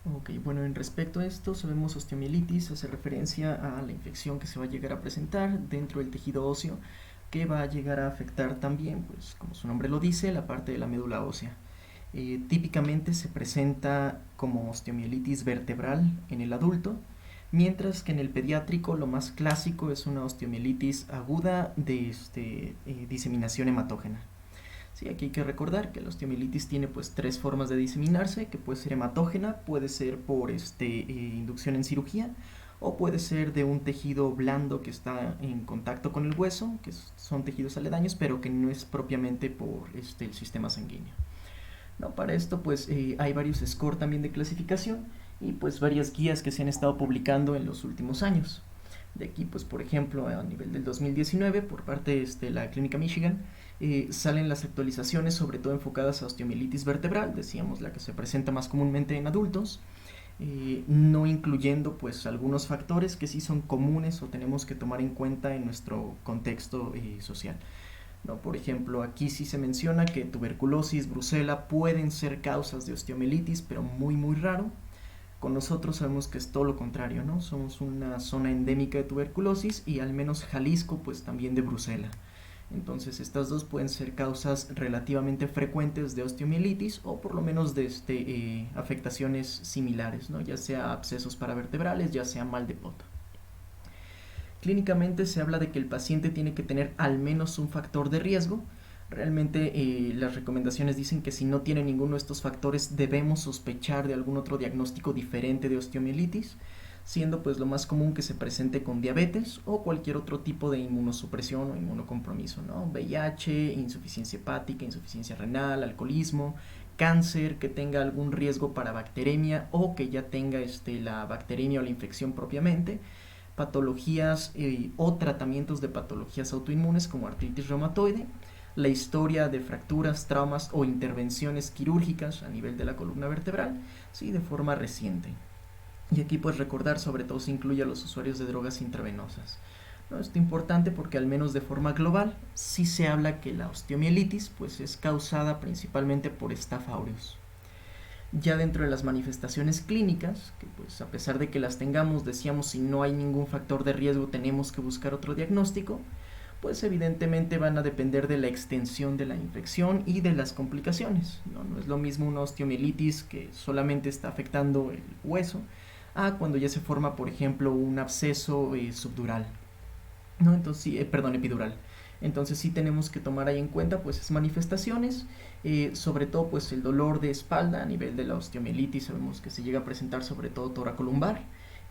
Ok, bueno, en respecto a esto, sabemos osteomielitis hace referencia a la infección que se va a llegar a presentar dentro del tejido óseo, que va a llegar a afectar también, pues como su nombre lo dice, la parte de la médula ósea. Típicamente se presenta como osteomielitis vertebral en el adulto, mientras que en el pediátrico lo más clásico es una osteomielitis aguda de diseminación hematógena. Sí, aquí hay que recordar que la osteomielitis tiene pues tres formas de diseminarse, que puede ser hematógena, puede ser por inducción en cirugía, o puede ser de un tejido blando que está en contacto con el hueso, que son tejidos aledaños, pero que no es propiamente por el sistema sanguíneo. ¿No? Para esto pues hay varios score también de clasificación y pues varias guías que se han estado publicando en los últimos años. De aquí, pues por ejemplo, a nivel del 2019, por parte de la Clínica Michigan, salen las actualizaciones, sobre todo enfocadas a osteomielitis vertebral, decíamos la que se presenta más comúnmente en adultos, no incluyendo pues algunos factores que sí son comunes o tenemos que tomar en cuenta en nuestro contexto social. ¿No? Por ejemplo, aquí sí se menciona que tuberculosis, brucela pueden ser causas de osteomielitis, pero muy muy raro. Con nosotros sabemos que es todo lo contrario, ¿no? Somos una zona endémica de tuberculosis y al menos Jalisco pues también de brucela. Entonces estas dos pueden ser causas relativamente frecuentes de osteomielitis o por lo menos de afectaciones similares, ¿no? Ya sea abscesos paravertebrales, ya sea mal de poto. Clínicamente se habla de que el paciente tiene que tener al menos un factor de riesgo. Realmente las recomendaciones dicen que si no tiene ninguno de estos factores debemos sospechar de algún otro diagnóstico diferente de osteomielitis, siendo pues lo más común que se presente con diabetes o cualquier otro tipo de inmunosupresión o inmunocompromiso, ¿no? VIH, insuficiencia hepática, insuficiencia renal, alcoholismo, cáncer, que tenga algún riesgo para bacteremia o que ya tenga la bacteremia o la infección propiamente, patologías o tratamientos de patologías autoinmunes como artritis reumatoide, la historia de fracturas, traumas o intervenciones quirúrgicas a nivel de la columna vertebral, sí, de forma reciente. Y aquí pues recordar sobre todo se incluye a los usuarios de drogas intravenosas. ¿No? Esto es importante porque al menos de forma global sí se habla que la osteomielitis pues es causada principalmente por Staph aureus. Ya dentro de las manifestaciones clínicas, que pues a pesar de que las tengamos, decíamos si no hay ningún factor de riesgo tenemos que buscar otro diagnóstico, pues evidentemente van a depender de la extensión de la infección y de las complicaciones. No es lo mismo una osteomielitis que solamente está afectando el hueso a cuando ya se forma, por ejemplo, un absceso subdural. ¿No? Entonces, sí, perdón, epidural. Entonces sí tenemos que tomar ahí en cuenta pues esas manifestaciones, sobre todo pues el dolor de espalda a nivel de la osteomielitis, sabemos que se llega a presentar sobre todo toracolumbar,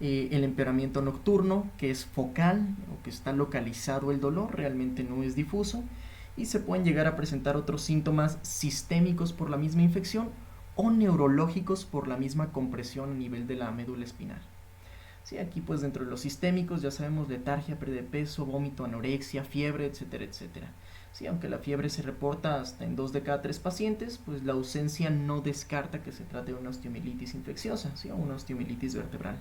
el empeoramiento nocturno que es focal o que está localizado el dolor, realmente no es difuso, y se pueden llegar a presentar otros síntomas sistémicos por la misma infección o neurológicos por la misma compresión a nivel de la médula espinal. Sí, aquí pues dentro de los sistémicos ya sabemos letargia, pérdida de peso, vómito, anorexia, fiebre, etcétera, etcétera. Sí, aunque la fiebre se reporta hasta en 2 de cada 3 pacientes, pues la ausencia no descarta que se trate de una osteomielitis infecciosa, ¿sí? O una osteomielitis vertebral.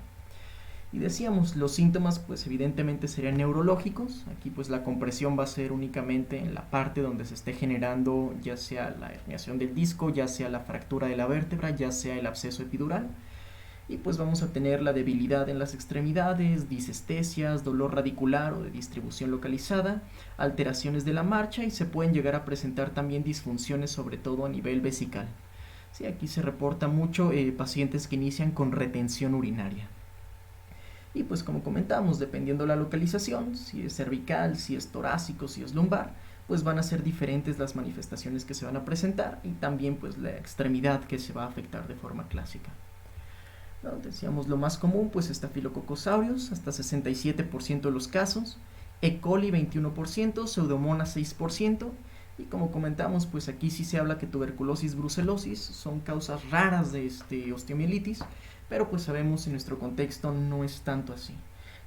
Y decíamos, los síntomas pues evidentemente serían neurológicos, aquí pues la compresión va a ser únicamente en la parte donde se esté generando ya sea la herniación del disco, ya sea la fractura de la vértebra, ya sea el absceso epidural, y pues vamos a tener la debilidad en las extremidades, disestesias, dolor radicular o de distribución localizada, alteraciones de la marcha y se pueden llegar a presentar también disfunciones sobre todo a nivel vesical. Sí, aquí se reporta mucho pacientes que inician con retención urinaria. Y pues como comentamos, dependiendo la localización, si es cervical, si es torácico, si es lumbar, pues van a ser diferentes las manifestaciones que se van a presentar y también pues la extremidad que se va a afectar de forma clásica. ¿No? Decíamos lo más común, pues Staphylococcus aureus, hasta 67% de los casos, E. coli 21%, Pseudomonas 6%, y como comentamos, pues aquí sí se habla que tuberculosis, brucelosis son causas raras de osteomielitis, pero pues sabemos en nuestro contexto no es tanto así.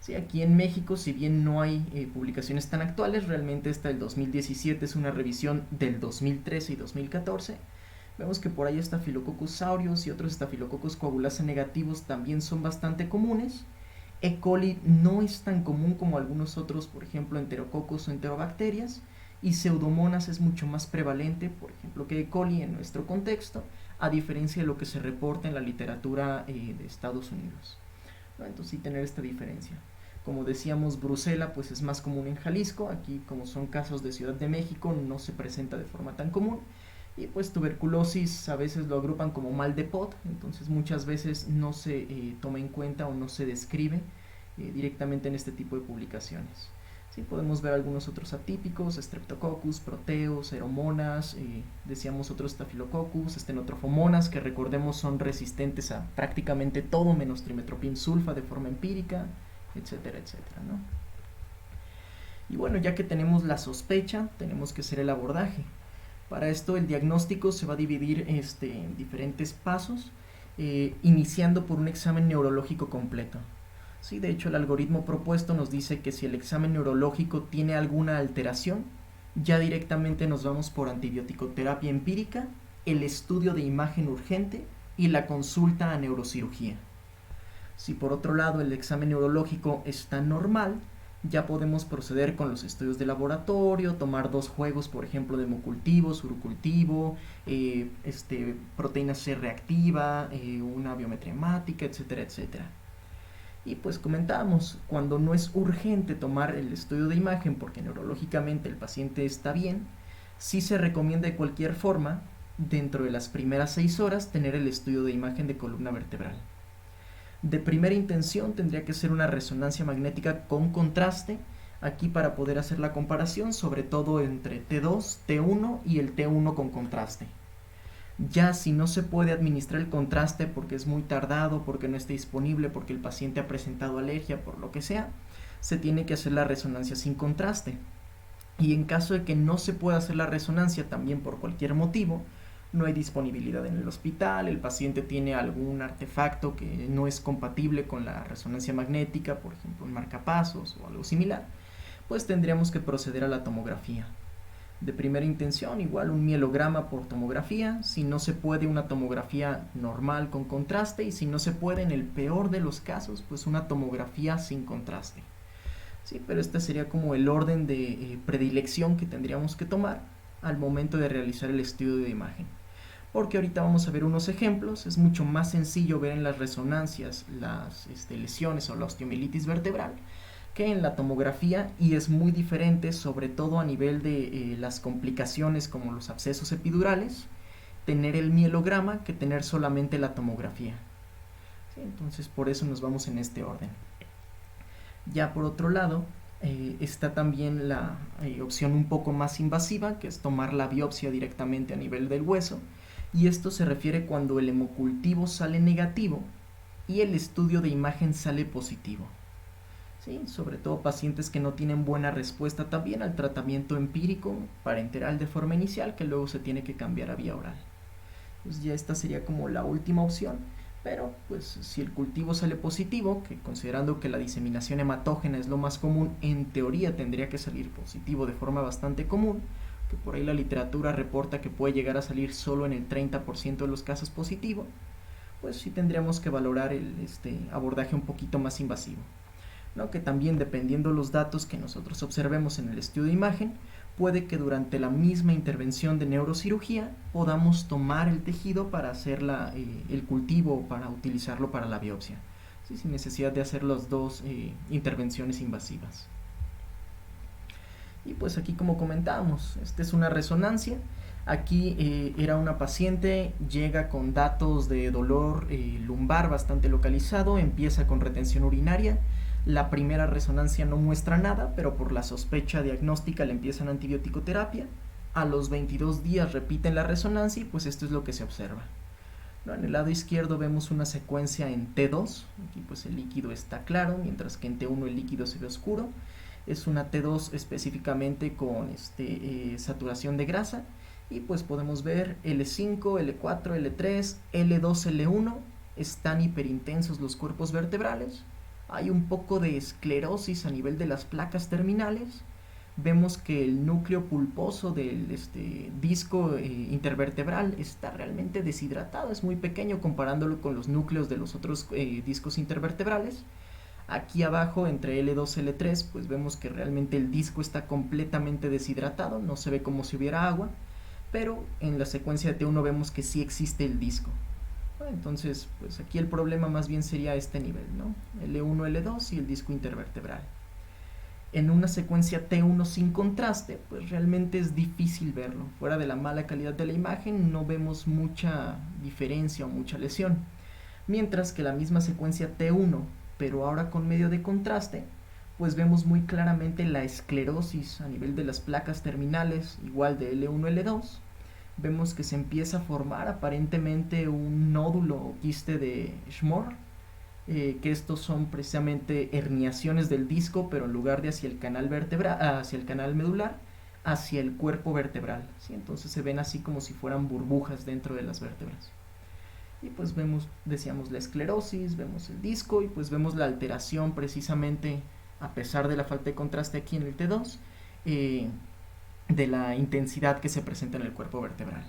Sí, aquí en México, si bien no hay publicaciones tan actuales, realmente esta del 2017 es una revisión del 2013 y 2014, vemos que por ahí Staphylococcus aureus y otros Staphylococcus coagulasa negativos también son bastante comunes. E. coli no es tan común como algunos otros, por ejemplo, enterococos o enterobacterias, y Pseudomonas es mucho más prevalente, por ejemplo, que E. coli en nuestro contexto, a diferencia de lo que se reporta en la literatura de Estados Unidos, ¿no? Entonces sí tener esta diferencia. Como decíamos, brucela pues es más común en Jalisco, aquí como son casos de Ciudad de México no se presenta de forma tan común. Y pues tuberculosis a veces lo agrupan como mal de Pot, entonces muchas veces no se toma en cuenta o no se describe directamente en este tipo de publicaciones. Sí, podemos ver algunos otros atípicos, Streptococcus, Proteus, Aeromonas, decíamos otros Staphylococcus, Stenotrophomonas, que recordemos son resistentes a prácticamente todo menos trimetoprim sulfa de forma empírica, etcétera, etcétera, ¿no? Y bueno, ya que tenemos la sospecha, tenemos que hacer el abordaje. Para esto el diagnóstico se va a dividir en diferentes pasos, iniciando por un examen neurológico completo. Sí, de hecho el algoritmo propuesto nos dice que si el examen neurológico tiene alguna alteración, ya directamente nos vamos por antibiótico-terapia empírica, el estudio de imagen urgente y la consulta a neurocirugía. Si por otro lado el examen neurológico está normal, ya podemos proceder con los estudios de laboratorio, tomar 2 juegos, por ejemplo, de hemocultivo, surocultivo, proteína C reactiva, una biometría hemática, etcétera, etcétera. Y pues comentábamos, cuando no es urgente tomar el estudio de imagen porque neurológicamente el paciente está bien, sí se recomienda de cualquier forma, dentro de las primeras 6 horas, tener el estudio de imagen de columna vertebral. De primera intención tendría que ser una resonancia magnética con contraste, aquí para poder hacer la comparación, sobre todo entre T2, T1 y el T1 con contraste. Ya si no se puede administrar el contraste porque es muy tardado, porque no está disponible, porque el paciente ha presentado alergia, por lo que sea, se tiene que hacer la resonancia sin contraste. Y en caso de que no se pueda hacer la resonancia también por cualquier motivo, no hay disponibilidad en el hospital, el paciente tiene algún artefacto que no es compatible con la resonancia magnética, por ejemplo un marcapasos o algo similar, pues tendríamos que proceder a la tomografía. De primera intención, igual un mielograma por tomografía, si no se puede una tomografía normal con contraste y si no se puede en el peor de los casos, pues una tomografía sin contraste. Sí, pero este sería como el orden de predilección que tendríamos que tomar al momento de realizar el estudio de imagen. Porque ahorita vamos a ver unos ejemplos, es mucho más sencillo ver en las resonancias las lesiones o la osteomielitis vertebral que en la tomografía, y es muy diferente, sobre todo a nivel de las complicaciones como los abscesos epidurales, tener el mielograma que tener solamente la tomografía. ¿Sí? Entonces por eso nos vamos en este orden. Ya por otro lado, está también la opción un poco más invasiva, que es tomar la biopsia directamente a nivel del hueso, y esto se refiere cuando el hemocultivo sale negativo y el estudio de imagen sale positivo. ¿Sí? Sobre todo pacientes que no tienen buena respuesta también al tratamiento empírico parenteral de forma inicial, que luego se tiene que cambiar a vía oral. Pues ya esta sería como la última opción, pero pues si el cultivo sale positivo, que considerando que la diseminación hematógena es lo más común, en teoría tendría que salir positivo de forma bastante común, que por ahí la literatura reporta que puede llegar a salir solo en el 30% de los casos positivo, pues sí tendríamos que valorar el abordaje un poquito más invasivo, ¿no? Que también dependiendo de los datos que nosotros observemos en el estudio de imagen, puede que durante la misma intervención de neurocirugía podamos tomar el tejido para hacer el cultivo o para utilizarlo para la biopsia, ¿sí? Sin necesidad de hacer las 2 intervenciones invasivas. Y pues aquí, como comentábamos, esta es una resonancia. Aquí era una paciente, llega con datos de dolor lumbar bastante localizado, empieza con retención urinaria. La primera resonancia no muestra nada, pero por la sospecha diagnóstica le empiezan antibiótico-terapia. A los 22 días repiten la resonancia y pues esto es lo que se observa, ¿no? En el lado izquierdo vemos una secuencia en T2, aquí pues el líquido está claro, mientras que en T1 el líquido se ve oscuro. Es una T2 específicamente con saturación de grasa, y pues podemos ver L5, L4, L3, L2, L1, están hiperintensos los cuerpos vertebrales. Hay un poco de esclerosis a nivel de las placas terminales. Vemos que el núcleo pulposo del disco intervertebral está realmente deshidratado, es muy pequeño comparándolo con los núcleos de los otros discos intervertebrales. Aquí abajo entre L2 y L3 pues vemos que realmente el disco está completamente deshidratado, no se ve como si hubiera agua. pero en la secuencia de T1 vemos que sí existe el disco. Entonces, pues aquí el problema más bien sería este nivel, ¿no? L1, L2 y el disco intervertebral. En una secuencia T1 sin contraste, pues realmente es difícil verlo. Fuera de la mala calidad de la imagen, no vemos mucha diferencia o mucha lesión. Mientras que la misma secuencia T1, pero ahora con medio de contraste, pues vemos muy claramente la esclerosis a nivel de las placas terminales, igual de L1, L2. Vemos que se empieza a formar aparentemente un nódulo o quiste de Schmor, que estos son precisamente herniaciones del disco, pero en lugar de hacia el canal vertebral, hacia el canal medular, hacia el cuerpo vertebral, ¿sí? Entonces se ven así como si fueran burbujas dentro de las vértebras. Y pues vemos, decíamos, la esclerosis, vemos el disco y pues vemos la alteración precisamente, a pesar de la falta de contraste aquí en el T2, de la intensidad que se presenta en el cuerpo vertebral,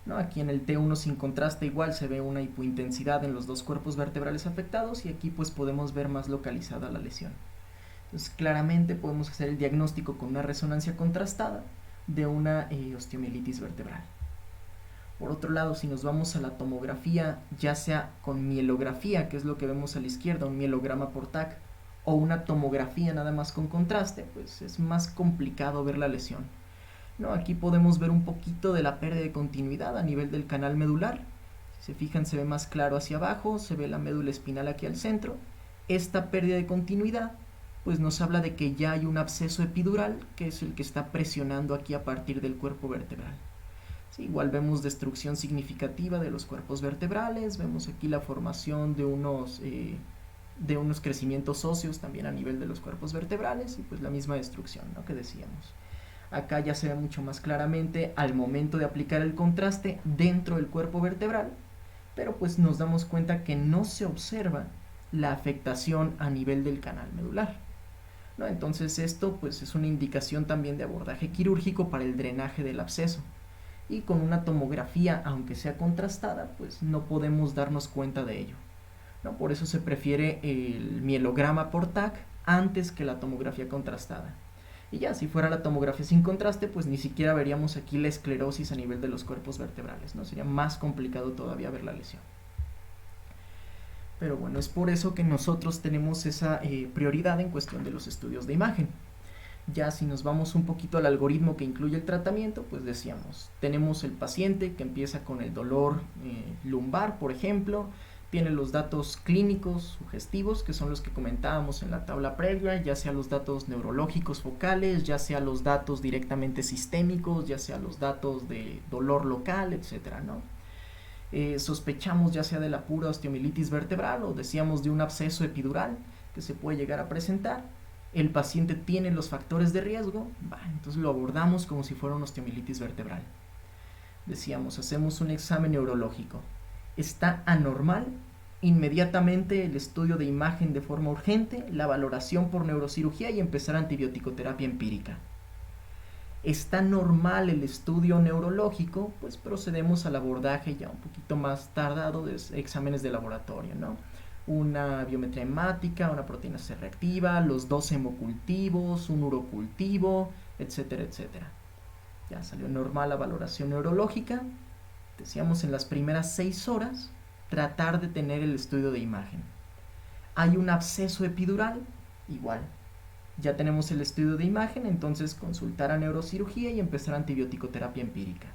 ¿no? Aquí en el T1 sin contraste igual se ve una hipointensidad en los dos cuerpos vertebrales afectados y aquí pues podemos ver más localizada la lesión. Entonces claramente podemos hacer el diagnóstico con una resonancia contrastada de una osteomielitis vertebral. Por otro lado, si nos vamos a la tomografía, ya sea con mielografía, que es lo que vemos a la izquierda, un mielograma por TAC, o una tomografía nada más con contraste, pues es más complicado ver la lesión, ¿no? Aquí podemos ver un poquito de la pérdida de continuidad a nivel del canal medular. Si se fijan, se ve más claro hacia abajo, se ve la médula espinal aquí al centro. Esta pérdida de continuidad pues nos habla de que ya hay un absceso epidural, que es el que está presionando aquí a partir del cuerpo vertebral. Sí, igual vemos destrucción significativa de los cuerpos vertebrales, vemos aquí la formación de unos crecimientos óseos también a nivel de los cuerpos vertebrales y pues la misma destrucción, ¿no?, que decíamos. Acá ya se ve mucho más claramente al momento de aplicar el contraste dentro del cuerpo vertebral, pero pues nos damos cuenta que no se observa la afectación a nivel del canal medular, ¿no? Entonces esto pues es una indicación también de abordaje quirúrgico para el drenaje del absceso. Y con una tomografía, aunque sea contrastada, pues no podemos darnos cuenta de ello, ¿no? Por eso se prefiere el mielograma por TAC antes que la tomografía contrastada. Y ya, si fuera la tomografía sin contraste, pues ni siquiera veríamos aquí la esclerosis a nivel de los cuerpos vertebrales, ¿no? Sería más complicado todavía ver la lesión. Pero bueno, es por eso que nosotros tenemos esa prioridad en cuestión de los estudios de imagen. Ya si nos vamos un poquito al algoritmo que incluye el tratamiento, pues decíamos, tenemos el paciente que empieza con el dolor lumbar, por ejemplo, tiene los datos clínicos sugestivos, que son los que comentábamos en la tabla previa, ya sea los datos neurológicos focales, ya sea los datos directamente sistémicos, ya sea los datos de dolor local, etcétera, ¿no? Sospechamos ya sea de la pura osteomielitis vertebral o decíamos de un absceso epidural que se puede llegar a presentar. El paciente tiene los factores de riesgo, entonces lo abordamos como si fuera una osteomielitis vertebral. Decíamos, hacemos un examen neurológico. Está anormal, inmediatamente el estudio de imagen de forma urgente, la valoración por neurocirugía y empezar antibiótico-terapia empírica. Está normal el estudio neurológico, pues procedemos al abordaje ya un poquito más tardado de exámenes de laboratorio, ¿no? Una biometría hemática, una proteína C reactiva, los 2 hemocultivos, un urocultivo, etcétera, etcétera. Ya salió normal la valoración neurológica. Decíamos en las primeras 6 horas tratar de tener el estudio de imagen. Hay un absceso epidural, igual. Ya tenemos el estudio de imagen, entonces consultar a neurocirugía y empezar antibiótico-terapia empírica.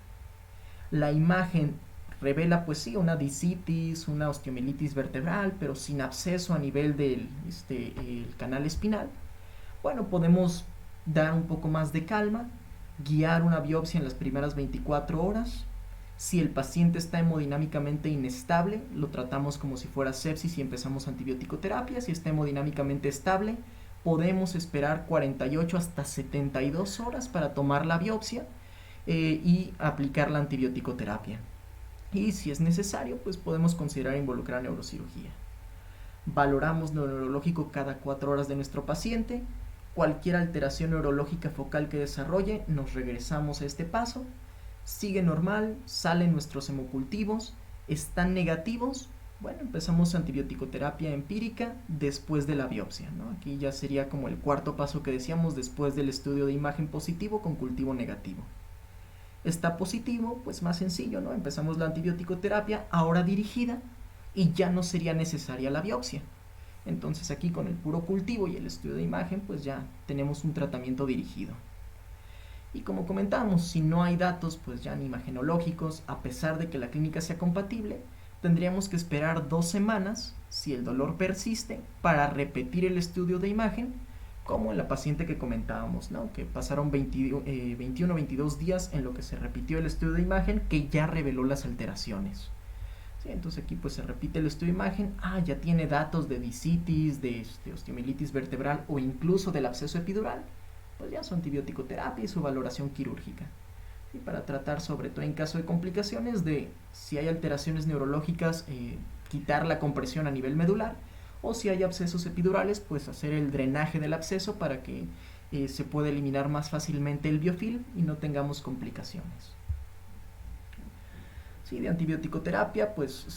La imagen revela pues sí una discitis, una osteomielitis vertebral, pero sin absceso a nivel del el canal espinal. Bueno, podemos dar un poco más de calma, guiar una biopsia en las primeras 24 horas. Si el paciente está hemodinámicamente inestable, lo tratamos como si fuera sepsis y empezamos antibiótico-terapia. Si está hemodinámicamente estable, podemos esperar 48 hasta 72 horas para tomar la biopsia y aplicar la antibiótico-terapia. Y si es necesario, pues podemos considerar involucrar neurocirugía. Valoramos lo neurológico cada 4 horas de nuestro paciente. Cualquier alteración neurológica focal que desarrolle, nos regresamos a este paso. Sigue normal, salen nuestros hemocultivos, están negativos. Bueno, empezamos antibiótico-terapia empírica después de la biopsia, ¿no? Aquí ya sería como el cuarto paso que decíamos después del estudio de imagen positivo con cultivo negativo. está positivo, pues más sencillo, ¿no? Empezamos la antibiótico terapia ahora dirigida y ya no sería necesaria la biopsia. Entonces aquí con el puro cultivo y el estudio de imagen, pues ya tenemos un tratamiento dirigido. Y como comentábamos, si no hay datos pues ya ni imagenológicos, a pesar de que la clínica sea compatible, tendríamos que esperar 2 semanas, si el dolor persiste, para repetir el estudio de imagen, como en la paciente que comentábamos, ¿no? Que pasaron 21 o 22 días en lo que se repitió el estudio de imagen que ya reveló las alteraciones. ¿Sí? Entonces aquí pues se repite el estudio de imagen, ya tiene datos de discitis, de osteomielitis vertebral o incluso del absceso epidural, pues ya su antibiótico terapia y su valoración quirúrgica. Y para tratar sobre todo en caso de complicaciones de si hay alteraciones neurológicas, quitar la compresión a nivel medular, o si hay abscesos epidurales, pues hacer el drenaje del absceso para que se pueda eliminar más fácilmente el biofilm y no tengamos complicaciones. Sí, de antibiótico terapia, pues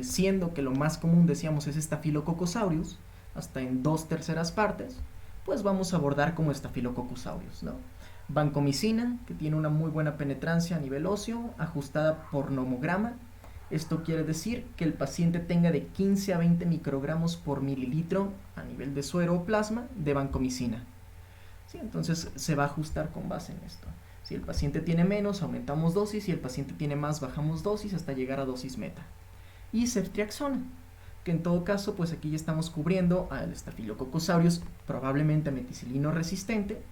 siendo que lo más común decíamos es Staphylococcus aureus, hasta en 2/3 partes, pues vamos a abordar como Staphylococcus aureus, ¿no? Vancomicina, que tiene una muy buena penetrancia a nivel óseo, ajustada por nomograma. Esto quiere decir que el paciente tenga de 15 a 20 microgramos por mililitro a nivel de suero o plasma de vancomicina. ¿Sí? Entonces se va a ajustar con base en esto. Si el paciente tiene menos, aumentamos dosis, si el paciente tiene más, bajamos dosis hasta llegar a dosis meta. Y ceftriaxona, que en todo caso, pues aquí ya estamos cubriendo al Staphylococcus aureus, probablemente meticilino resistente,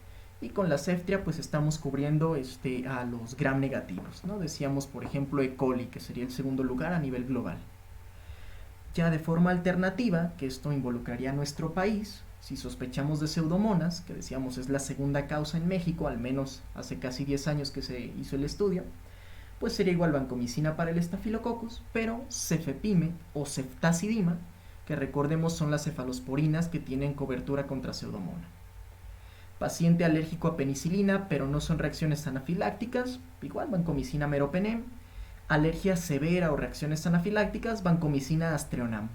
y con la ceftria pues estamos cubriendo a los gram negativos, ¿no? Decíamos por ejemplo E. coli, que sería el segundo lugar a nivel global. Ya de forma alternativa, que esto involucraría a nuestro país, si sospechamos de pseudomonas, que decíamos es la segunda causa en México, al menos hace casi 10 años que se hizo el estudio, pues sería igual vancomicina para el estafilococcus, pero cefepime o ceftazidima, que recordemos son las cefalosporinas que tienen cobertura contra pseudomona. Paciente alérgico a penicilina, pero no son reacciones anafilácticas, igual vancomicina meropenem. Alergia severa o reacciones anafilácticas, vancomicina astreonam.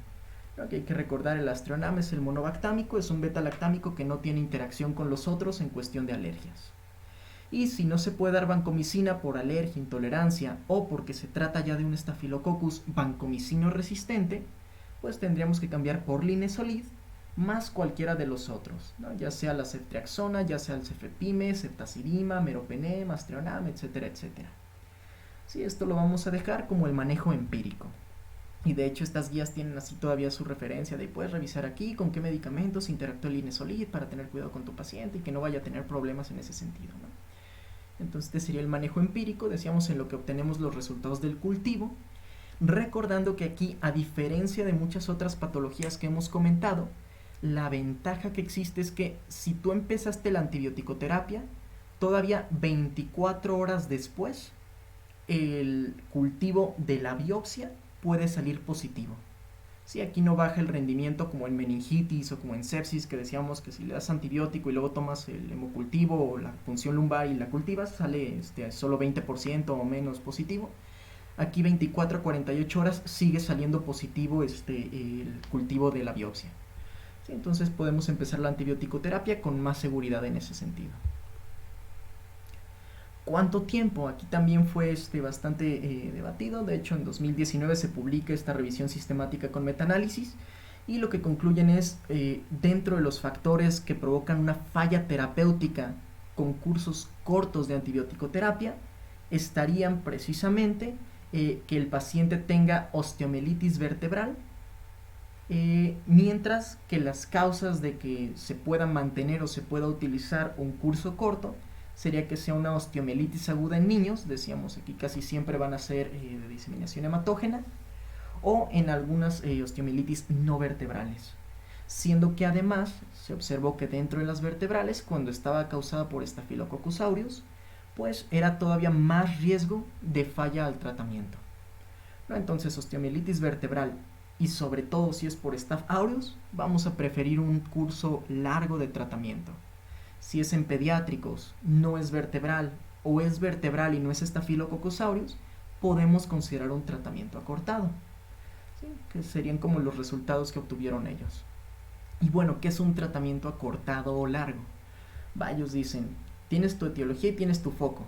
Lo que hay que recordar, el astreonam es el monobactámico, es un beta-lactámico que no tiene interacción con los otros en cuestión de alergias. Y si no se puede dar vancomicina por alergia, intolerancia o porque se trata ya de un estafilococcus vancomicino resistente, pues tendríamos que cambiar por linezolid más cualquiera de los otros, ¿no? Ya sea la ceftriaxona, ya sea el cefepime, ceftazidima, meropenem, astreonam, etcétera, etcétera. Sí, esto lo vamos a dejar como el manejo empírico. Y de hecho estas guías tienen así todavía su referencia de puedes revisar aquí con qué medicamentos interactúa el linezolid para tener cuidado con tu paciente y que no vaya a tener problemas en ese sentido, ¿no? Entonces este sería el manejo empírico, decíamos en lo que obtenemos los resultados del cultivo, recordando que aquí, a diferencia de muchas otras patologías que hemos comentado, la ventaja que existe es que si tú empezaste la antibiótico-terapia, todavía 24 horas después, el cultivo de la biopsia puede salir positivo. Sí, aquí no baja el rendimiento como en meningitis o como en sepsis, que decíamos que si le das antibiótico y luego tomas el hemocultivo o la punción lumbar y la cultivas, sale solo 20% o menos positivo. Aquí 24 a 48 horas sigue saliendo positivo el cultivo de la biopsia. Sí, entonces podemos empezar la antibiótico-terapia con más seguridad en ese sentido. ¿Cuánto tiempo? Aquí también fue bastante debatido. De hecho, en 2019 se publica esta revisión sistemática con metaanálisis y lo que concluyen es, dentro de los factores que provocan una falla terapéutica con cursos cortos de antibiótico-terapia, estarían precisamente que el paciente tenga osteomielitis vertebral, mientras que las causas de que se pueda mantener o se pueda utilizar un curso corto sería que sea una osteomielitis aguda en niños, decíamos aquí casi siempre van a ser de diseminación hematógena, o en algunas osteomielitis no vertebrales, siendo que además se observó que dentro de las vertebrales, cuando estaba causada por Staphylococcus aureus, pues era todavía más riesgo de falla al tratamiento, ¿no? Entonces osteomielitis vertebral y sobre todo si es por Staph aureus, vamos a preferir un curso largo de tratamiento. Si es en pediátricos, no es vertebral o es vertebral y no es Staphylococcus aureus, podemos considerar un tratamiento acortado, ¿sí? Que serían como los resultados que obtuvieron ellos. Y bueno, ¿qué es un tratamiento acortado o largo? Ellos dicen, tienes tu etiología y tienes tu foco.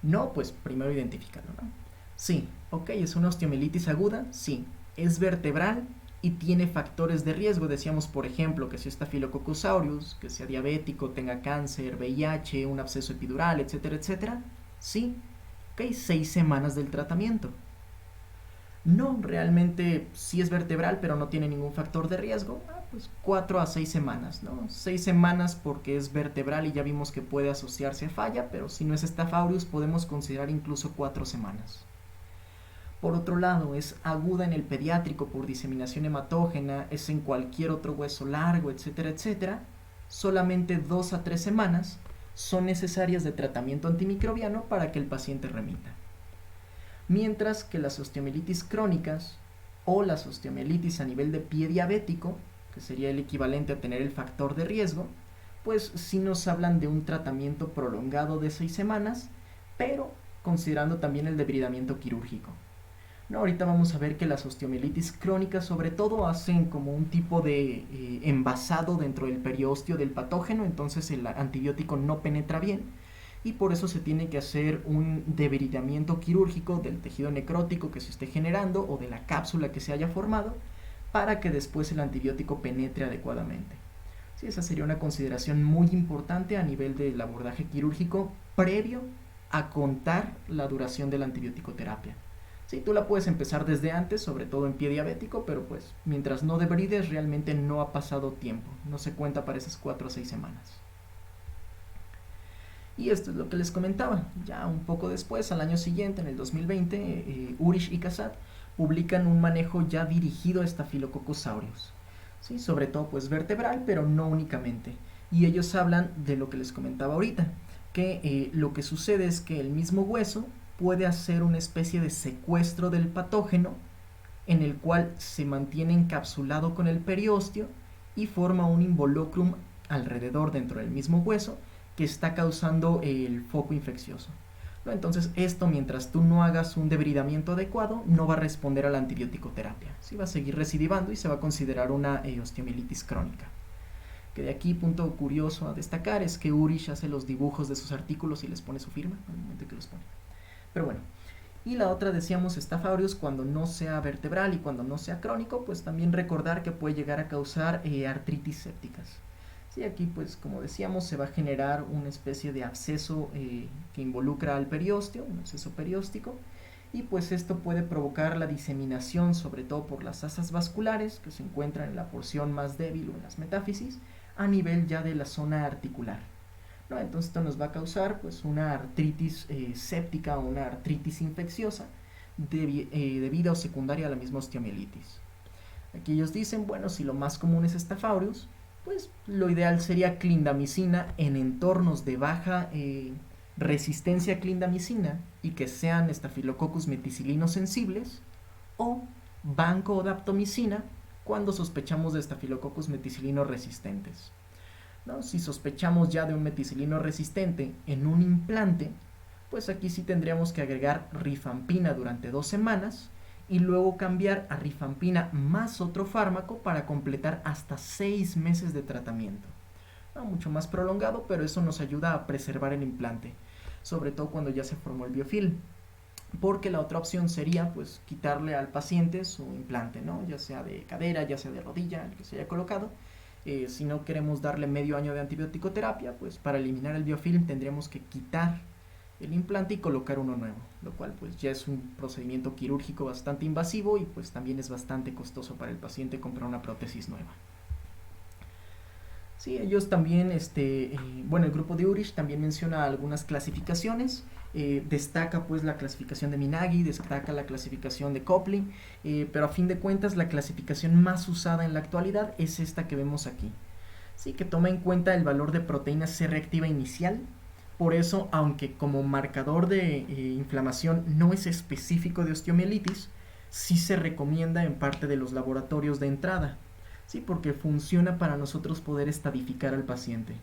No, pues primero identificarlo, ¿no? Sí, ok, es una osteomielitis aguda, sí. Es vertebral y tiene factores de riesgo. Decíamos, por ejemplo, que si está Staphylococcus aureus, que sea diabético, tenga cáncer, VIH, un absceso epidural, etcétera, etcétera. Sí, ok, 6 semanas del tratamiento. No, realmente sí es vertebral, pero no tiene ningún factor de riesgo. Pues 4 a 6 semanas, ¿no? 6 semanas porque es vertebral y ya vimos que puede asociarse a falla, pero si no es Staph aureus podemos considerar incluso 4 semanas. Por otro lado, es aguda en el pediátrico por diseminación hematógena, es en cualquier otro hueso largo, etcétera, etcétera. Solamente 2 a 3 semanas son necesarias de tratamiento antimicrobiano para que el paciente remita. Mientras que las osteomielitis crónicas o las osteomielitis a nivel de pie diabético, que sería el equivalente a tener el factor de riesgo, pues sí nos hablan de un tratamiento prolongado de 6 semanas, pero considerando también el debridamiento quirúrgico. No, ahorita vamos a ver que las osteomielitis crónicas sobre todo hacen como un tipo de envasado dentro del periósteo del patógeno, entonces el antibiótico no penetra bien y por eso se tiene que hacer un debridamiento quirúrgico del tejido necrótico que se esté generando o de la cápsula que se haya formado para que después el antibiótico penetre adecuadamente. Sí, esa sería una consideración muy importante a nivel del abordaje quirúrgico previo a contar la duración de la antibiótico-terapia. Sí, tú la puedes empezar desde antes, sobre todo en pie diabético, pero pues mientras no debrides realmente no ha pasado tiempo, no se cuenta para esas 4 o 6 semanas. Y esto es lo que les comentaba, ya un poco después, al año siguiente, en el 2020, Urish y Casat publican un manejo ya dirigido a Staphylococcus aureus, ¿sí? Sobre todo pues vertebral, pero no únicamente. Y ellos hablan de lo que les comentaba ahorita, que lo que sucede es que el mismo hueso puede hacer una especie de secuestro del patógeno en el cual se mantiene encapsulado con el periósteo y forma un involucrum alrededor dentro del mismo hueso que está causando el foco infeccioso. ¿No? Entonces esto mientras tú no hagas un debridamiento adecuado no va a responder a la antibiótico-terapia. Sí va a seguir recidivando y se va a considerar una osteomielitis crónica. Que de aquí, punto curioso a destacar, es que Urish hace los dibujos de sus artículos y les pone su firma en el momento que los pone. Pero bueno, y la otra decíamos Staph aureus cuando no sea vertebral y cuando no sea crónico, pues también recordar que puede llegar a causar artritis sépticas. Sí, aquí pues como decíamos se va a generar una especie de absceso que involucra al periósteo, un absceso perióstico, y pues esto puede provocar la diseminación sobre todo por las asas vasculares que se encuentran en la porción más débil o en las metáfisis a nivel ya de la zona articular. ¿No? Entonces esto nos va a causar pues una artritis séptica o una artritis infecciosa debida o secundaria a la misma osteomielitis. Aquí ellos dicen, bueno, si lo más común es Staph aureus, pues lo ideal sería clindamicina en entornos de baja resistencia a clindamicina y que sean Staphylococcus meticilinos sensibles, o vancomycina cuando sospechamos de Staphylococcus meticilinos resistentes. ¿No? Si sospechamos ya de un meticilino resistente en un implante, pues aquí sí tendríamos que agregar rifampina durante 2 semanas y luego cambiar a rifampina más otro fármaco para completar hasta 6 meses de tratamiento. No, mucho más prolongado, pero eso nos ayuda a preservar el implante, sobre todo cuando ya se formó el biofilm. Porque la otra opción sería pues quitarle al paciente su implante, ¿no? Ya sea de cadera, ya sea de rodilla, el que se haya colocado. Si no queremos darle medio año de antibiótico terapia, pues para eliminar el biofilm tendríamos que quitar el implante y colocar uno nuevo, lo cual pues ya es un procedimiento quirúrgico bastante invasivo y pues también es bastante costoso para el paciente comprar una prótesis nueva. Sí, ellos también, bueno, el grupo de Urish también menciona algunas clasificaciones, destaca pues la clasificación de Minagi, destaca la clasificación de Copley, pero a fin de cuentas la clasificación más usada en la actualidad es esta que vemos aquí. Sí, que toma en cuenta el valor de proteína C reactiva inicial, por eso, aunque como marcador de inflamación no es específico de osteomielitis, sí se recomienda en parte de los laboratorios de entrada. Sí, porque funciona para nosotros poder estadificar al paciente.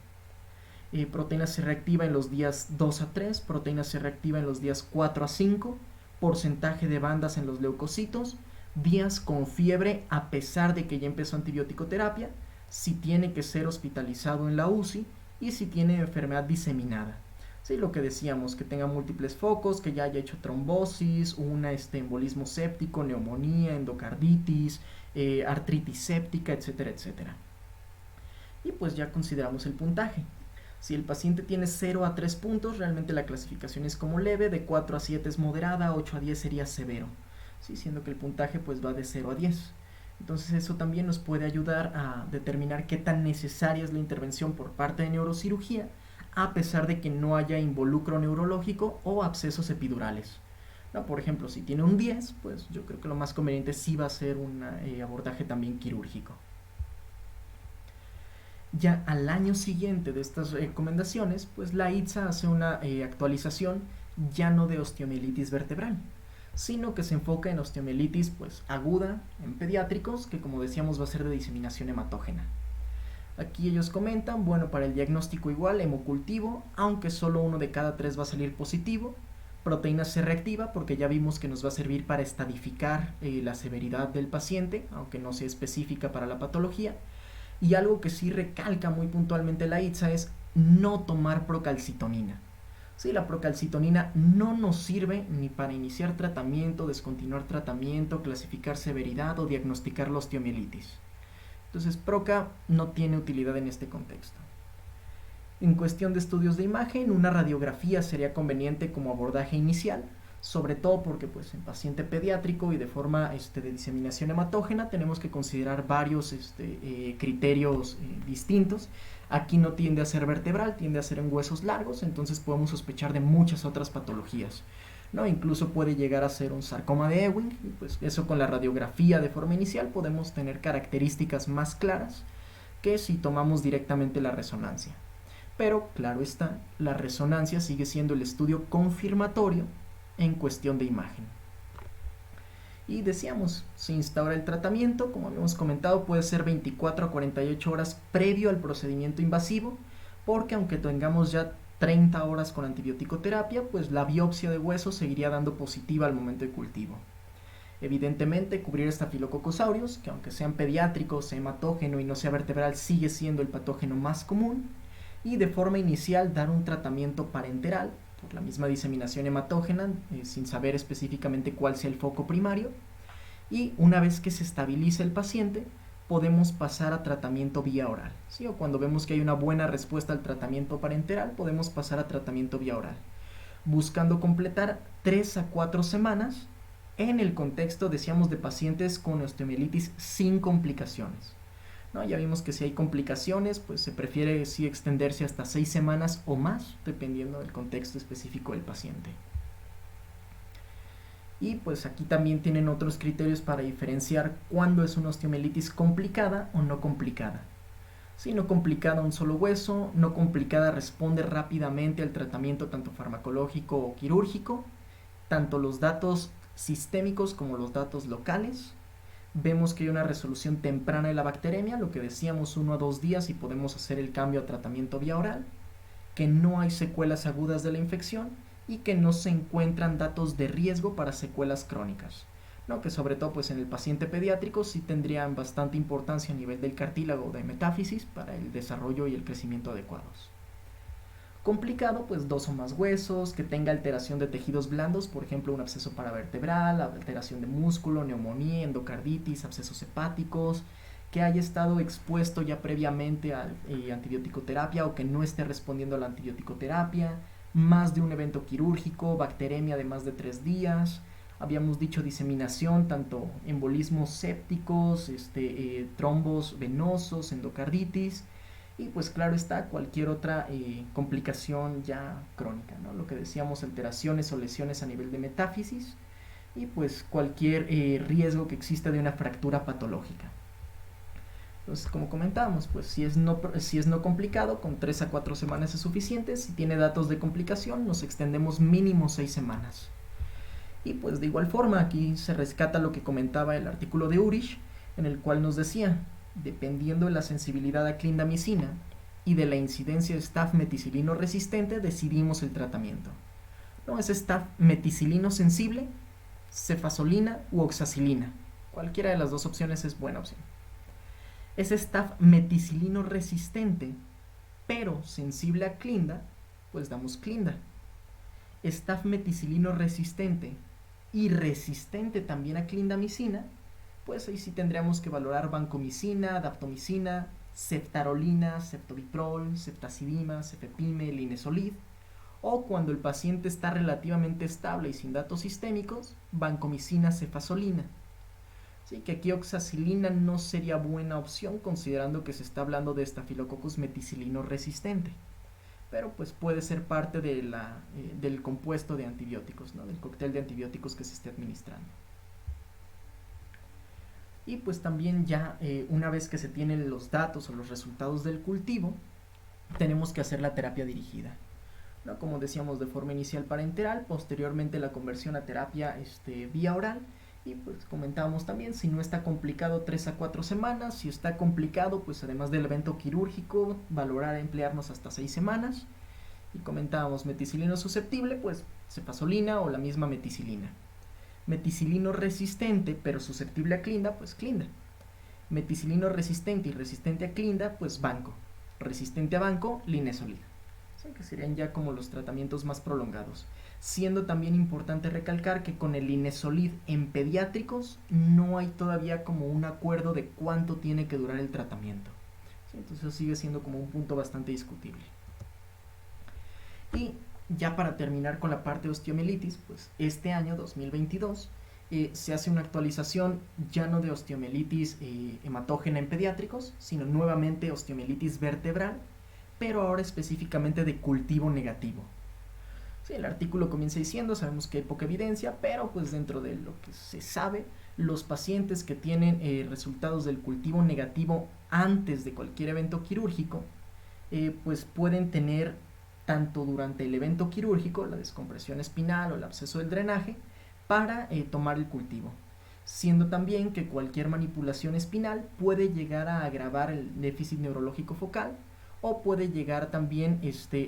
Proteína C reactiva en los días 2 a 3, proteína C reactiva en los días 4 a 5, porcentaje de bandas en los leucocitos, días con fiebre a pesar de que ya empezó antibiótico terapia, si tiene que ser hospitalizado en la UCI y si tiene enfermedad diseminada. Sí, lo que decíamos, que tenga múltiples focos, que ya haya hecho trombosis, embolismo séptico, neumonía, endocarditis, artritis séptica, etcétera, etcétera. Y pues ya consideramos el puntaje. Si el paciente tiene 0 a 3 puntos, realmente la clasificación es como leve, de 4 a 7 es moderada, 8 a 10 sería severo, ¿sí? Siendo que el puntaje pues va de 0 a 10. Entonces eso también nos puede ayudar a determinar qué tan necesaria es la intervención por parte de neurocirugía, a pesar de que no haya involucro neurológico o abscesos epidurales. No, por ejemplo, si tiene un 10, pues yo creo que lo más conveniente sí va a ser un abordaje también quirúrgico. Ya al año siguiente de estas recomendaciones, pues la ITSA hace una actualización ya no de osteomielitis vertebral, sino que se enfoca en osteomielitis pues aguda en pediátricos, que como decíamos va a ser de diseminación hematógena. Aquí ellos comentan, bueno, para el diagnóstico igual, hemocultivo, aunque solo 1 de cada 3 va a salir positivo, proteína C reactiva, porque ya vimos que nos va a servir para estadificar la severidad del paciente, aunque no sea específica para la patología. Y algo que sí recalca muy puntualmente la ITSA es no tomar procalcitonina. Sí, la procalcitonina no nos sirve ni para iniciar tratamiento, descontinuar tratamiento, clasificar severidad o diagnosticar la osteomielitis. Entonces, proca no tiene utilidad en este contexto. En cuestión de estudios de imagen, una radiografía sería conveniente como abordaje inicial, sobre todo porque pues en paciente pediátrico y de forma de diseminación hematógena tenemos que considerar varios criterios distintos. Aquí no tiende a ser vertebral, tiende a ser en huesos largos, entonces podemos sospechar de muchas otras patologías, ¿no? Incluso puede llegar a ser un sarcoma de Ewing, y pues eso con la radiografía de forma inicial podemos tener características más claras que si tomamos directamente la resonancia. Pero claro está, la resonancia sigue siendo el estudio confirmatorio en cuestión de imagen. Y decíamos, se instaura el tratamiento, como habíamos comentado, puede ser 24 a 48 horas previo al procedimiento invasivo, porque aunque tengamos ya 30 horas con antibiótico terapia, pues la biopsia de hueso seguiría dando positiva al momento de cultivo. Evidentemente, cubrir Staphylococcus aureus, que aunque sean pediátricos, sea hematógeno y no sea vertebral, sigue siendo el patógeno más común, y de forma inicial dar un tratamiento parenteral por la misma diseminación hematógena, sin saber específicamente cuál sea el foco primario, y una vez que se estabilice el paciente, podemos pasar a tratamiento vía oral, ¿sí? O cuando vemos que hay una buena respuesta al tratamiento parenteral, podemos pasar a tratamiento vía oral, buscando completar 3 a 4 semanas en el contexto, decíamos, de pacientes con osteomielitis sin complicaciones, ¿no? Ya vimos que si hay complicaciones, pues se prefiere sí extenderse hasta 6 semanas o más, dependiendo del contexto específico del paciente. Y pues aquí también tienen otros criterios para diferenciar cuándo es una osteomielitis complicada o no complicada. Si no complicada un solo hueso, no complicada responde rápidamente al tratamiento tanto farmacológico o quirúrgico, tanto los datos sistémicos como los datos locales. Vemos que hay una resolución temprana de la bacteremia, lo que decíamos 1 a 2 días y podemos hacer el cambio a tratamiento vía oral, que no hay secuelas agudas de la infección y que no se encuentran datos de riesgo para secuelas crónicas, ¿no? Que sobre todo pues en el paciente pediátrico sí tendrían bastante importancia a nivel del cartílago de metáfisis para el desarrollo y el crecimiento adecuados. Complicado, pues 2 o más huesos, que tenga alteración de tejidos blandos, por ejemplo un absceso paravertebral, alteración de músculo, neumonía, endocarditis, abscesos hepáticos, que haya estado expuesto ya previamente a antibiótico terapia o que no esté respondiendo a la antibiótico terapia, más de un evento quirúrgico, bacteremia de más de 3 días, habíamos dicho diseminación, tanto embolismos sépticos, trombos venosos, endocarditis, y pues claro está cualquier otra complicación ya crónica, ¿no? Lo que decíamos, alteraciones o lesiones a nivel de metáfisis y pues cualquier riesgo que exista de una fractura patológica. Entonces, como comentábamos, pues si es no complicado, con 3 a 4 semanas es suficiente. Si tiene datos de complicación, nos extendemos mínimo 6 semanas. Y pues de igual forma, aquí se rescata lo que comentaba el artículo de Urich, en el cual nos decía, dependiendo de la sensibilidad a clindamicina y de la incidencia de staph meticilino resistente, decidimos el tratamiento. ¿No? ¿Es staph meticilino sensible, cefazolina u oxacilina? Cualquiera de las dos opciones es buena opción. ¿Es staph meticilino resistente, pero sensible a clinda? pues damos clinda. Staph meticilino resistente y resistente también a clindamicina, pues ahí sí tendríamos que valorar vancomicina, daptomicina, ceftarolina, ceftobiprol, ceftazidima, cefepime, linezolid, o cuando el paciente está relativamente estable y sin datos sistémicos, vancomicina, cefazolina. Sí, que aquí oxacilina no sería buena opción considerando que se está hablando de Staphylococcus meticilino resistente, pero pues puede ser parte del compuesto de antibióticos, ¿no? Del cóctel de antibióticos que se esté administrando. Y pues también ya una vez que se tienen los datos o los resultados del cultivo, tenemos que hacer la terapia dirigida, ¿no? Como decíamos, de forma inicial parenteral, posteriormente la conversión a terapia vía oral. Y pues comentábamos también, si no está complicado, 3 a 4 semanas. Si está complicado, pues además del evento quirúrgico, valorar emplearnos hasta 6 semanas. Y comentábamos, meticilino susceptible, pues cefazolina o la misma meticilina. Meticilino resistente, pero susceptible a clinda, pues clinda. Meticilino resistente y resistente a clinda, pues banco. Resistente a banco, linezolid. Sí, que serían ya como los tratamientos más prolongados. Siendo también importante recalcar que con el linezolid en pediátricos no hay todavía como un acuerdo de cuánto tiene que durar el tratamiento. ¿Sí? Entonces sigue siendo como un punto bastante discutible. Y ya para terminar con la parte de osteomielitis, pues este año 2022 se hace una actualización ya no de osteomielitis hematógena en pediátricos, sino nuevamente osteomielitis vertebral, pero ahora específicamente de cultivo negativo. Sí, el artículo comienza diciendo, sabemos que hay poca evidencia, pero pues dentro de lo que se sabe, los pacientes que tienen resultados del cultivo negativo antes de cualquier evento quirúrgico, pues pueden tener tanto durante el evento quirúrgico, la descompresión espinal o el absceso del drenaje, para tomar el cultivo. Siendo también que cualquier manipulación espinal puede llegar a agravar el déficit neurológico focal, o puede llegar también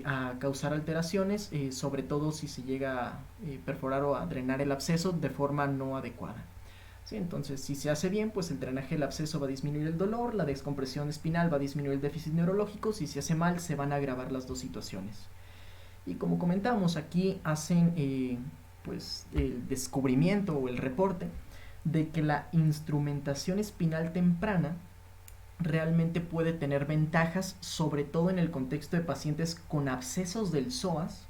a causar alteraciones, sobre todo si se llega a perforar o a drenar el absceso de forma no adecuada. ¿Sí? Entonces, si se hace bien, pues el drenaje del absceso va a disminuir el dolor, la descompresión espinal va a disminuir el déficit neurológico, si se hace mal, se van a agravar las dos situaciones. Y como comentamos, aquí hacen pues el descubrimiento o el reporte de que la instrumentación espinal temprana realmente puede tener ventajas, sobre todo en el contexto de pacientes con abscesos del psoas,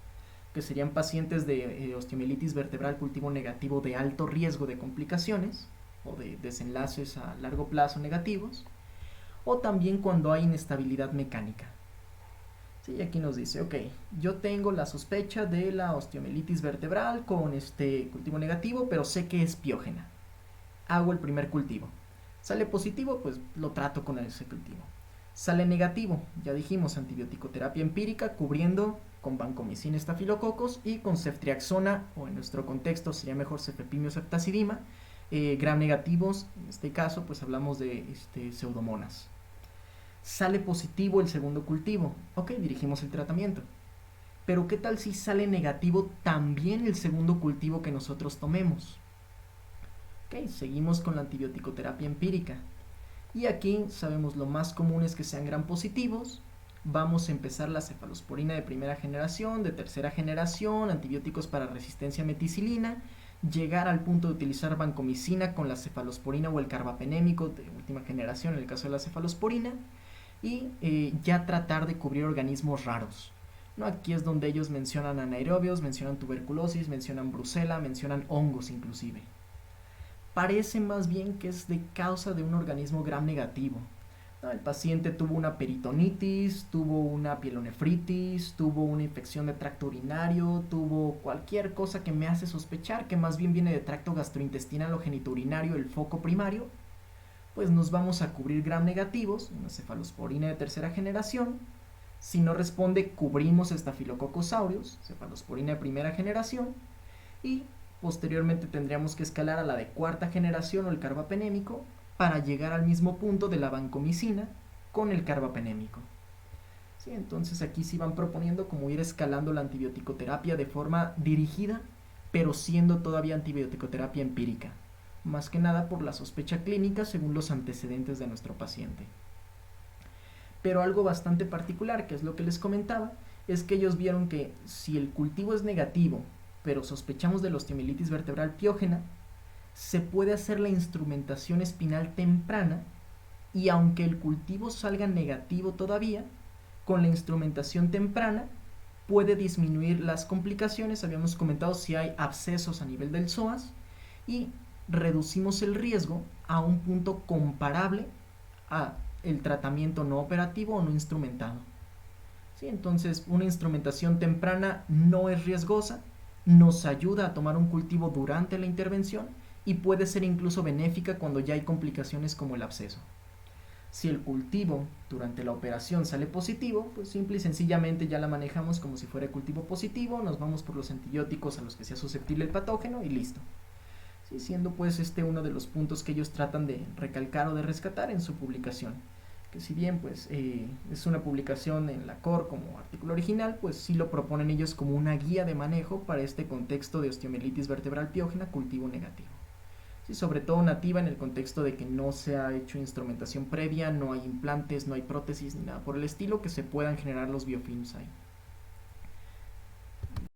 que serían pacientes de osteomielitis vertebral cultivo negativo de alto riesgo de complicaciones o de desenlaces a largo plazo negativos, o también cuando hay inestabilidad mecánica. Sí, aquí nos dice, ok, yo tengo la sospecha de la osteomielitis vertebral con cultivo negativo, pero sé que es piógena. Hago el primer cultivo. Sale positivo, pues lo trato con ese cultivo. Sale negativo, ya dijimos, antibiótico-terapia empírica cubriendo con vancomicina estafilococos y con ceftriaxona, o en nuestro contexto sería mejor cefepime o ceftazidima, gram negativos, en este caso pues hablamos de pseudomonas. Sale positivo el segundo cultivo, ok, dirigimos el tratamiento. Pero ¿qué tal si sale negativo también el segundo cultivo que nosotros tomemos? Ok, seguimos con la antibiótico-terapia empírica. Y aquí sabemos lo más común es que sean gram positivos. Vamos a empezar la cefalosporina de primera generación, de tercera generación, antibióticos para resistencia a meticilina, llegar al punto de utilizar vancomicina con la cefalosporina o el carbapenémico de última generación en el caso de la cefalosporina, y ya tratar de cubrir organismos raros. ¿No? Aquí es donde ellos mencionan anaerobios, mencionan tuberculosis, mencionan brucela, mencionan hongos inclusive. Parece más bien que es de causa de un organismo gram negativo. ¿No? El paciente tuvo una peritonitis, tuvo una pielonefritis, tuvo una infección de tracto urinario, tuvo cualquier cosa que me hace sospechar que más bien viene de tracto gastrointestinal o genitourinario, el foco primario. Pues nos vamos a cubrir gram negativos, una cefalosporina de tercera generación. Si no responde, cubrimos Staphylococcus aureus, cefalosporina de primera generación, y posteriormente tendríamos que escalar a la de cuarta generación o el carbapenémico para llegar al mismo punto de la vancomicina con el carbapenémico. ¿Sí? Entonces aquí sí van proponiendo como ir escalando la antibiótico-terapia de forma dirigida, pero siendo todavía antibiótico-terapia empírica, más que nada por la sospecha clínica según los antecedentes de nuestro paciente. Pero algo bastante particular, que es lo que les comentaba, es que ellos vieron que si el cultivo es negativo, pero sospechamos de la osteomielitis vertebral piógena, se puede hacer la instrumentación espinal temprana y aunque el cultivo salga negativo todavía, con la instrumentación temprana puede disminuir las complicaciones. Habíamos comentado si hay abscesos a nivel del psoas y reducimos el riesgo a un punto comparable a el tratamiento no operativo o no instrumentado. ¿Sí? Entonces, una instrumentación temprana no es riesgosa, nos ayuda a tomar un cultivo durante la intervención y puede ser incluso benéfica cuando ya hay complicaciones como el absceso. Si el cultivo durante la operación sale positivo, pues simple y sencillamente ya la manejamos como si fuera cultivo positivo, nos vamos por los antibióticos a los que sea susceptible el patógeno y listo. Sí, siendo pues uno de los puntos que ellos tratan de recalcar o de rescatar en su publicación. Que si bien pues es una publicación en la COR como artículo original, pues sí lo proponen ellos como una guía de manejo para este contexto de osteomielitis vertebral piógena cultivo negativo. Sí, sobre todo nativa en el contexto de que no se ha hecho instrumentación previa, no hay implantes, no hay prótesis ni nada por el estilo que se puedan generar los biofilms ahí.